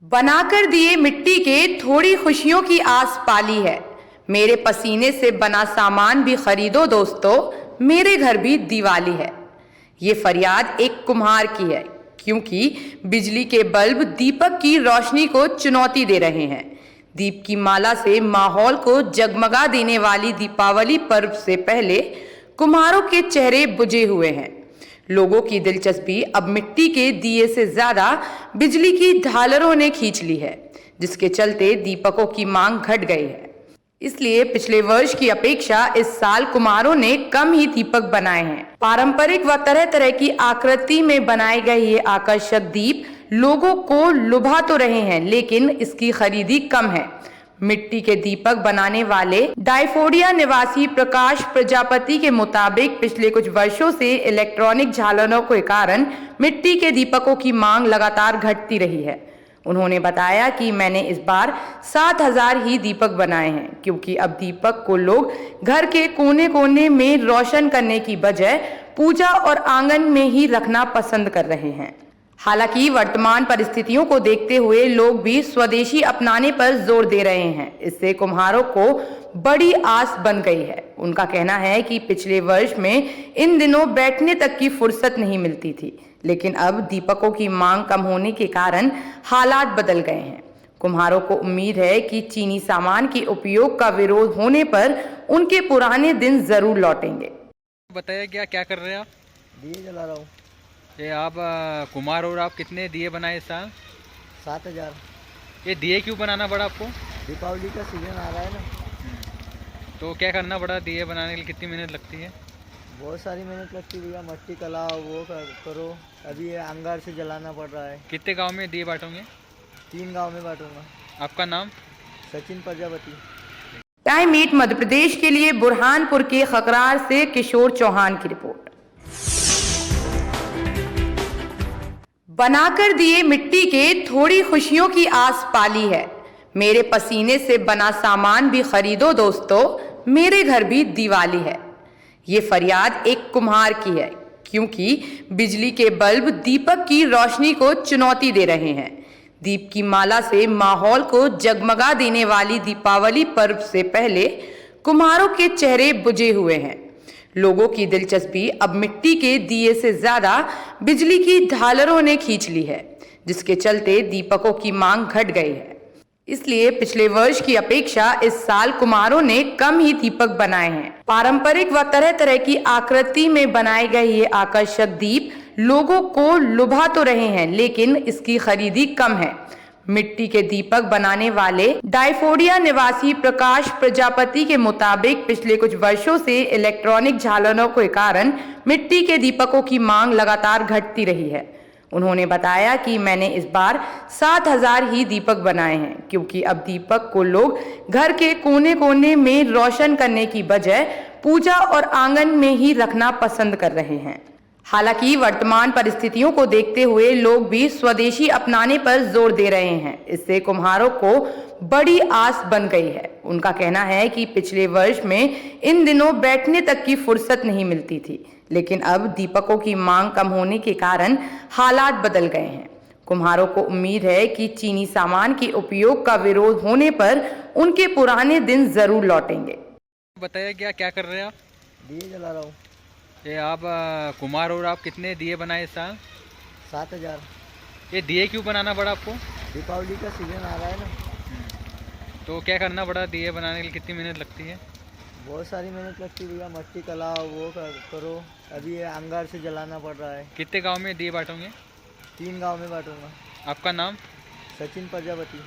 बनाकर दिए मिट्टी के थोड़ी खुशियों की आस पाली है। मेरे पसीने से बना सामान भी खरीदो दोस्तों, मेरे घर भी दिवाली है। ये फरियाद एक कुम्हार की है, क्योंकि बिजली के बल्ब दीपक की रोशनी को चुनौती दे रहे हैं। दीप की माला से माहौल को जगमगा देने वाली दीपावली पर्व से पहले कुम्हारों के चेहरे बुझे हुए हैं। लोगों की दिलचस्पी अब मिट्टी के दिए से ज्यादा बिजली की झालरों ने खींच ली है, जिसके चलते दीपकों की मांग घट गई है। इसलिए पिछले वर्ष की अपेक्षा इस साल कुम्हारों ने कम ही दीपक बनाए हैं। पारंपरिक व तरह तरह की आकृति में बनाए गए ये आकर्षक दीप लोगों को लुभा तो रहे हैं, लेकिन इसकी खरीदी कम है। मिट्टी के दीपक बनाने वाले डायफोडिया निवासी प्रकाश प्रजापति के मुताबिक पिछले कुछ वर्षों से इलेक्ट्रॉनिक झालरों के कारण मिट्टी के दीपकों की मांग लगातार घटती रही है। उन्होंने बताया कि मैंने इस बार 7,000 ही दीपक बनाए हैं, क्योंकि अब दीपक को लोग घर के कोने कोने में रोशन करने की बजाय पूजा और आंगन में ही रखना पसंद कर रहे हैं। हालांकि वर्तमान परिस्थितियों को देखते हुए लोग भी स्वदेशी अपनाने पर जोर दे रहे हैं। इससे कुम्हारों को बड़ी आस बन गई है। उनका कहना है कि पिछले वर्ष में इन दिनों बैठने तक की फुर्सत नहीं मिलती थी, लेकिन अब दीपकों की मांग कम होने के कारण हालात बदल गए हैं। कुम्हारों को उम्मीद है कि चीनी सामान के उपयोग का विरोध होने पर उनके पुराने दिन जरूर लौटेंगे। बताइए क्या कर रहे हैं आप? दिए जला रहा हूँ। ये आप कुम्हार और आप कितने दिए बनाए इस साल? 7,000। ये दिए क्यों बनाना पड़ा आपको? दीपावली का सीजन आ रहा है ना। तो क्या करना पड़ा दिए बनाने के लिए? कितनी मेहनत लगती है? बहुत सारी मेहनत लगती है भैया, मट्टी कलाओ वो करो। अभी ये अंगार से जलाना पड़ रहा है। कितने गांव में दिए बांटोगे? 3 गांव में बांटूंगा। आपका नाम? सचिन प्रजापति। टाइम 8 मध्य प्रदेश के लिए बुरहानपुर के खकरार से किशोर चौहान की रिपोर्ट। बनाकर दिए मिट्टी के थोड़ी खुशियों की आस पाली है। मेरे पसीने से बना सामान भी खरीदो दोस्तों, मेरे घर भी दिवाली है। ये फरियाद एक कुम्हार की है, क्योंकि बिजली के बल्ब दीपक की रोशनी को चुनौती दे रहे हैं। दीप की माला से माहौल को जगमगा देने वाली दीपावली पर्व से पहले कुम्हारों के चेहरे बुझे हुए हैं। लोगों की दिलचस्पी अब मिट्टी के दिए से ज्यादा बिजली की झालरों ने खींच ली है, जिसके चलते दीपकों की मांग घट गई है। इसलिए पिछले वर्ष की अपेक्षा इस साल कुम्हारों ने कम ही दीपक बनाए हैं। पारंपरिक व तरह तरह की आकृति में बनाए गए ये आकर्षक दीप लोगों को लुभा तो रहे हैं, लेकिन इसकी खरीदी कम है। मिट्टी के दीपक बनाने वाले डायफोडिया निवासी प्रकाश प्रजापति के मुताबिक पिछले कुछ वर्षों से इलेक्ट्रॉनिक झालरों के कारण मिट्टी के दीपकों की मांग लगातार घटती रही है। उन्होंने बताया कि मैंने इस बार 7,000 ही दीपक बनाए हैं, क्योंकि अब दीपक को लोग घर के कोने कोने में रोशन करने की बजाय पूजा और आंगन में ही रखना पसंद कर रहे हैं। हालांकि वर्तमान परिस्थितियों को देखते हुए लोग भी स्वदेशी अपनाने पर जोर दे रहे हैं। इससे कुम्हारों को बड़ी आस बन गई है। उनका कहना है कि पिछले वर्ष में इन दिनों बैठने तक की फुर्सत नहीं मिलती थी, लेकिन अब दीपकों की मांग कम होने के कारण हालात बदल गए हैं। कुम्हारों को उम्मीद है कि चीनी सामान के उपयोग का विरोध होने पर उनके पुराने दिन जरूर लौटेंगे। बताइए क्या कर रहे हैं आप? दिए जला रहा हूँ। ये आप कुम्हार और आप कितने दिए बनाए इस साल? 7,000। ये दिए क्यों बनाना पड़ा आपको? दीपावली का सीजन आ रहा है ना। तो क्या करना पड़ा दिए बनाने के लिए? कितनी मेहनत लगती है? बहुत सारी मेहनत लगती है भैया, मट्टी कलाओ वो करो। अभी ये अंगार से जलाना पड़ रहा है। कितने गांव में दिए बांटोगे? 3 गांव में बांटूंगा। आपका नाम? सचिन प्रजापति।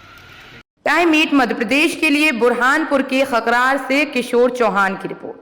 टाइम 8 मध्य प्रदेश के लिए बुरहानपुर के खकरार से किशोर चौहान की रिपोर्ट।